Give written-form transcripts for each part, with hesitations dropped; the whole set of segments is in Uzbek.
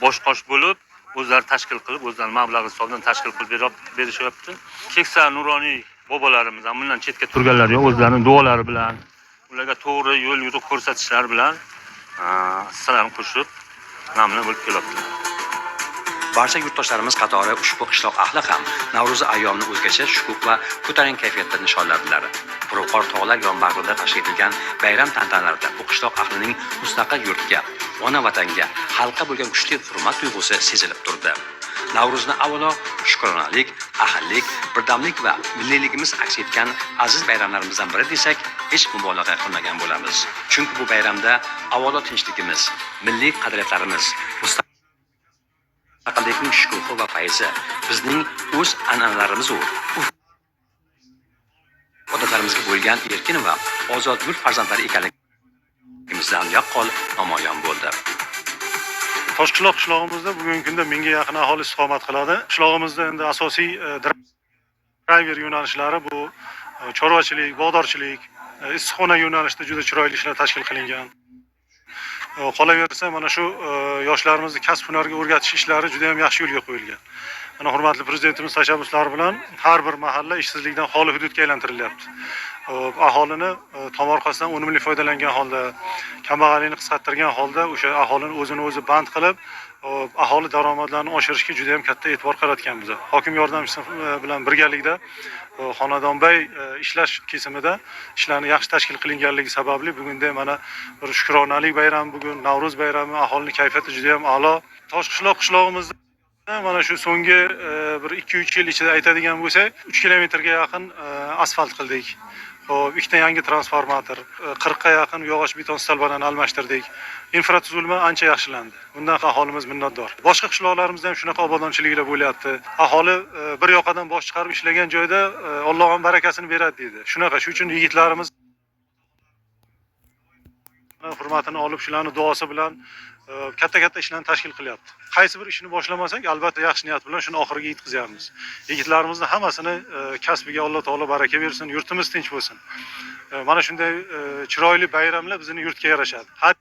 bosh-qosh bo'lib, o'zlari tashkil qilib, o'zlari mablag' hisobidan tashkil qilib berishyapti. Keksa nuroniy bobolarimiz ham bundan chetga turganlar yo'q, o'zlarining duolari bilan, ularga to'g'ri yo'l yo'riq ko'rsatishlar bilan hissalarni qo'shib namunali bo'lib kelyapti. Barcha yurtdoshlarimiz qatori ushbu qishloq ahli ham Navro'z ayyomini o'zgacha shukuh va ko'tarinki kayfiyatda nishonladilar. Quruqor tog'lar yonbag'rida tashkil etilgan bayram tantanalarida bu qishloq ahlining mustaqil yurtga, ona vatanga, xalqqa bo'lgan kuchli hurmat tuyg'usi sezilib turdi. Navro'zni avvalo shukronalik, ahillik, birdamlik va milliyligimiz aks etgan aziz bayramlarimizdan biri desak, hech mubolag'a qilmagan bo'lamiz. Chunki bu bayramda avvalo tinchligimiz, milliy qadriyatlarimiz, mustaqillikning shukuhi va fayzi, bizning o'z an'analarimiz va odatlarimizga bo'lgan erkin va ozod yurt farzandlari ekanligimizdan yaqqol namoyon bo'ldi. Toshqishloq qishlog'imizda bugungi kunda 1000 ga yaqin aholi istiqomat qiladi. Qishlog'imizda endi asosiy driver yo'nalishlari bu chorvachilik, bog'dorchilik, issiqxona yo'nalishida juda chiroyli ishlar tashkil qilingan. Qolaversa, mana shu yoshlarimizni kasb hunarga o'rgatish ishlari juda ham yaxshi yo'lga qo'yilgan. Mana hurmatli prezidentimiz tashabbuslari bilan har bir mahalla ishsizlikdan xoli hududga aylantirilyapti. Aholini tomorqasidan unumli foydalangan holda, kambag'allikni qisqartirgan holda o'sha aholini o'zini o'zi band qilib, aholi daromadlarini oshirishga juda ham katta e'tibor qaratganmiz. Hokim yordamchisi bilan birgalikda xonadonbay ishlash kesimida ishlarni yaxshi tashkil qilinganligi sababli bugunda mana bir shukronalik bayrami, bugun Navro'z bayrami, aholining kayfiyati juda ham a'lo. Toshqishloq qishlog'imizda mana shu so'nggi bir 2-3 yil ichida aytadigan bo'lsak, 3 kilometrga yaqin asfalt qildik. Xo'p, ikkita yangi transformator, 40 ga yaqin yog'och beton stolbalarni almashtirdik. Infratuzilma ancha yaxshilandi. Bundan aholimiz minnatdor. Boshqa qishloqlarimizda ham shunaqa obodonchiliklar bo'lyapti. Aholi bir yoqadan bosh chiqarib ishlagan joyda Alloh ham barakasini beradi deydi. Shunaqa, shu uchun yigitlarimiz hurmatini olib, shularning duosi bilan katta ishlarni tashkil qilyapti. Qaysi bir ishni boshlamasak, albatta yaxshi niyat bilan shuni oxiriga yetkazyapmiz. Yigitlarimizni hammasini kasbiga Alloh taolo baraka bersin, yurtimiz tinch bo'lsin. Mana shunday chiroyli bayramlar bizning yurtga yarashadi. Har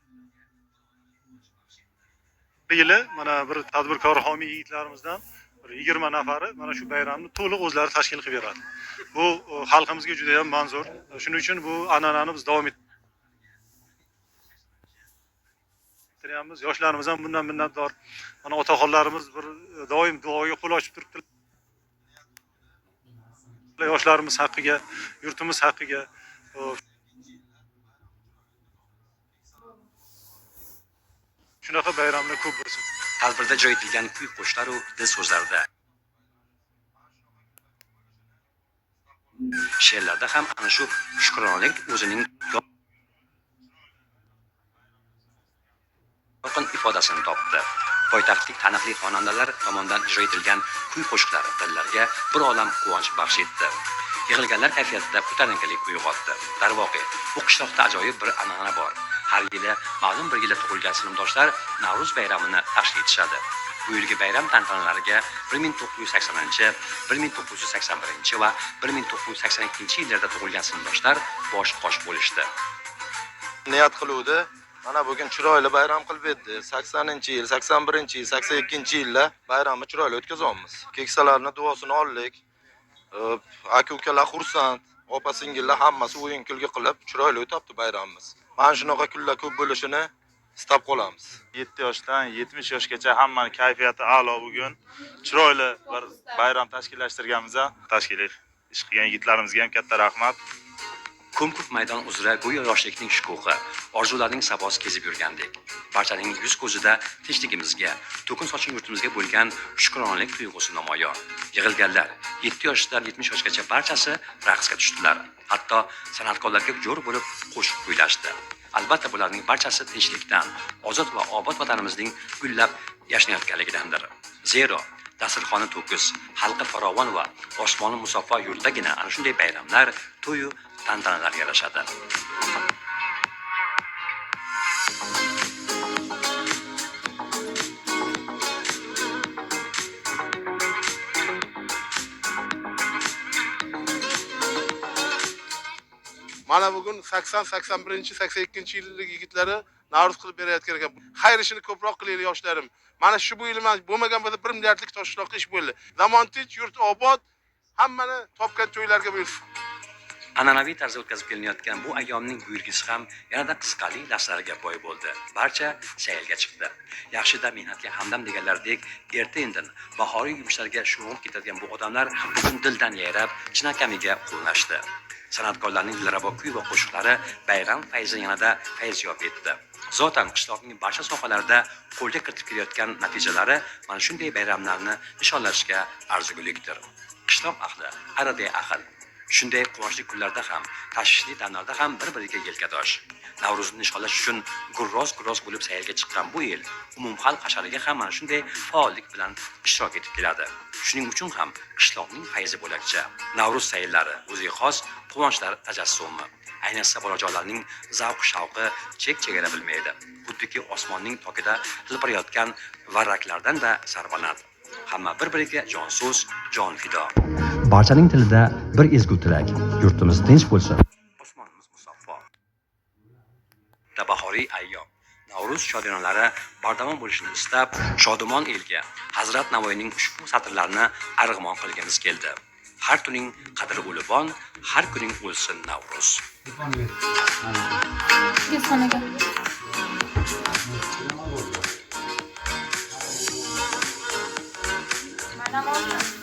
yili mana bir tadbirkor homiy yigitlarimizdan 20 nafari mana shu bayramni to'liq o'zlari tashkil qilib beradi. Bu xalqimizga juda ham manzur. Shuning uchun bu an'anani biz davom ettiramiz. Yoshlarimiz ham bundan minnatdor. Mana otaxonlarimiz bir doim duoga qo'l ochib turibdilar. Yoshlarimiz haqqiga, yurtimiz haqqiga. Shunaqa bayramlar ko'p bo'lsin. Tadbirda ijro etilgan kuy-qo'shiqlar va dil so'zlarda she'rlarda ham ana shu shukronalik o'zining yorqin ifodasini topdi. Poytaxtlik taniqli xonandalar tomonidan ijro etilgan kuy-qo'shiqlar dillarga bir olam quvonch baxsh etdi. Yig'ilganlar kayfiyatida ko'tarinkilik uyg'otdi. Darvoqe, bu qishloqda ajoyib bir an'ana bor. Har yili ma'lum bir yilda tug'ilgan sinfdoshlar Navro'z bayramini tashkil etishadi. Bu yilgi bayram tantanalariga 1980, 1981 va 1982 yillarda tug'ilgan sinfdoshlar bosh-qosh bo'lishdi. Niyat qiluvdi. Mana bugun chiroyli bayram qilib etdi. 80-yil, 81-yil, 82-yilda bayramni chiroyli o'tkazyapmiz. Keksalarning duosini oldik. Aka-ukalar xursand, opa-singillar hammasi o'yin-kulgi qilib chiroyli o'tibdi bayramimiz. Mana shunaqa kunlar ko'p bo'lishini istab qolamiz. 7 yoshdan 70 yoshgacha hammaning kayfiyati a'lo bugun. Chiroyli bir bayram tashkillashtirganmiz. Tashkil ish qilgan yigitlarimizga ham katta rahmat. Ko'mkuf maydon uzra go'yo yoshlikning shukuhi, orzularning sabosi kezib yurgandek. Barchaning yuz ko'zida tinchligimizga, to'kin sochin yurtimizga bo'lgan shukronalik tuyg'usi namoyon. Yig'ilganlar 7 yoshdan 70 yoshgacha barchasi raqsga tushdilar. Hatto san'atkorlarga jo'r bo'lib qo'shiq kuylashdi. Albatta bularning barchasi tinchlikdan, ozod va obod vatanimizning gullab yashnayotganligidandir. Zero dasturxoni to'kis, xalqi farovon va osmoni musaffo yurtdagina ana shunday bayramlar, to'yu tantanalar yarashadi. Mana bugun 80, 81, 82 yillik yigitlari Navruz qilib berayotgan ekan. Xayr ishini ko'proq qilaylik yoshlarim. Mana shu bu yil bo'lmagan bo'lsa 1 milliardlik toshloqli ish bo'ldi. Zamon tinch, yurt obod, hammani topgan to'ylarga buyursin. An'anaviy tarzda o'tkazib kelinayotgan bu ayyomning buyurgisi ham yanada qiziqarli lahzalarga boy bo'ldi. Barcha saylga chiqdi. Yaxshida mehnatga hamdam deganlardek erta-indin bahoriy yumushlarga sho'ng'ib ketadigan bu odamlar bugun dildan yayrab, chinakamiga quvnashdi. San'atkorlarning dilrabo kuy va qo'shiqlari bayram fayzini yanada fayzyob etdi. Zotan qishloqning barcha sohalarida qo'lga kiritib kelayotgan natijalari mana shunday bayramlarni nishonlashga arzigulikdir. Qishloq ahli, araday ahil shunday quvonchli kunlarda ham, tashvishli damlarda ham bir-biriga yelkadosh. Navro'zni nishonlash uchun gurroz bo'lib sayrga chiqqan bu yil umumxalq hashariga ham mana shunday faollik bilan ishtirok etib keladi. Shuning uchun ham qishloqning fayzi bo'lakcha. Navro'z sayllari o'ziga xos quvonchlar tajassumi. Ayniqsa bolajonlarning zavq-shavqi chek-chegara bilmaydi. Xuddiki osmonning tokida hilpirayotgan varraklardan da sarbanat. Hamma bir-biriga jon so'z, jon fido. Barchaning tilida bir ezgu tilak. Yurtimiz tinch bo'lsin. Osmonimiz musaffo. Bahoriy ayyom. Navruz shodiyonalari bardavom bo'lishini istab, shodumon elga Hazrat Navoiyning ushbu satrlarini arg'umon qilgimiz keldi. Har tuning qadri ulubon, har kuning o'lsin Navruz. Madam